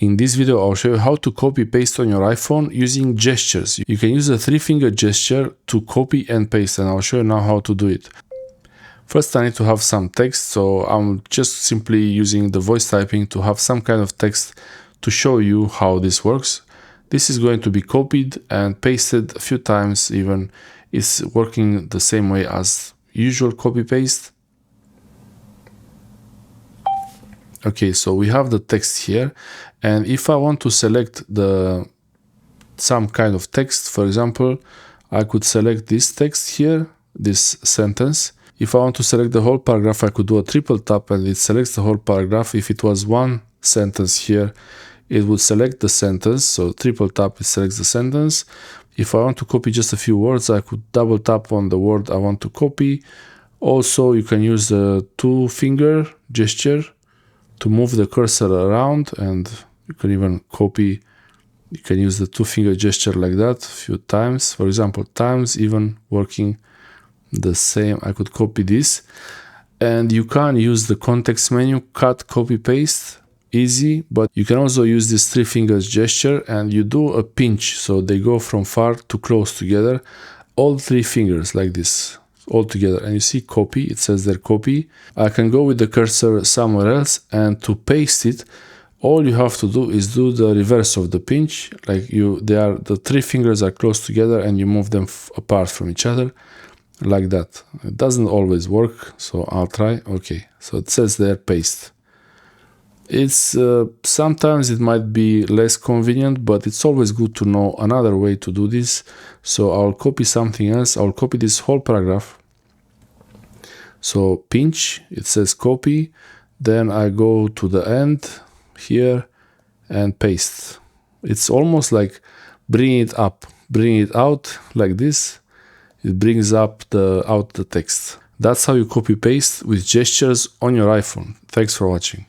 In this video, I'll show you how to copy paste on your iPhone using gestures. You can use the 3-finger gesture to copy and paste, and I'll show you now how to do it. First, I need to have some text, so I'm just simply using the voice typing to have some kind of text to show you how this works. This is going to be copied and pasted a few times even. It's working the same way as usual copy-paste. Okay, so we have the text here, and if I want to select some kind of text, for example, I could select this text here, this sentence. If I want to select the whole paragraph, I could do a triple tap and it selects the whole paragraph. If it was one sentence here, it would select the sentence, so triple tap, it selects the sentence. If I want to copy just a few words, I could double tap on the word I want to copy. Also, you can use the 2-finger gesture to move the cursor around, and you can even copy. You can use the 2-finger gesture like that a few times. For example, times, even working the same. I could copy this, and you can use the context menu, cut, copy, paste, easy. But you can also use this 3-finger gesture and you do a pinch, so they go from far to close together, all 3 fingers like this, all together, and you see copy, it says there copy. I can go with the cursor somewhere else, and to paste it, all you have to do is do the reverse of the pinch, like the 3 fingers are close together and you move them apart from each other like that. It doesn't always work, so I'll try. Okay, so it says there paste. It's sometimes it might be less convenient, but it's always good to know another way to do this. So I'll copy something else. I'll copy this whole paragraph. So pinch, it says copy. Then I go to the end here and paste. It's almost like bring it up, bring it out like this. It brings up out the text. That's how you copy paste with gestures on your iPhone. Thanks for watching.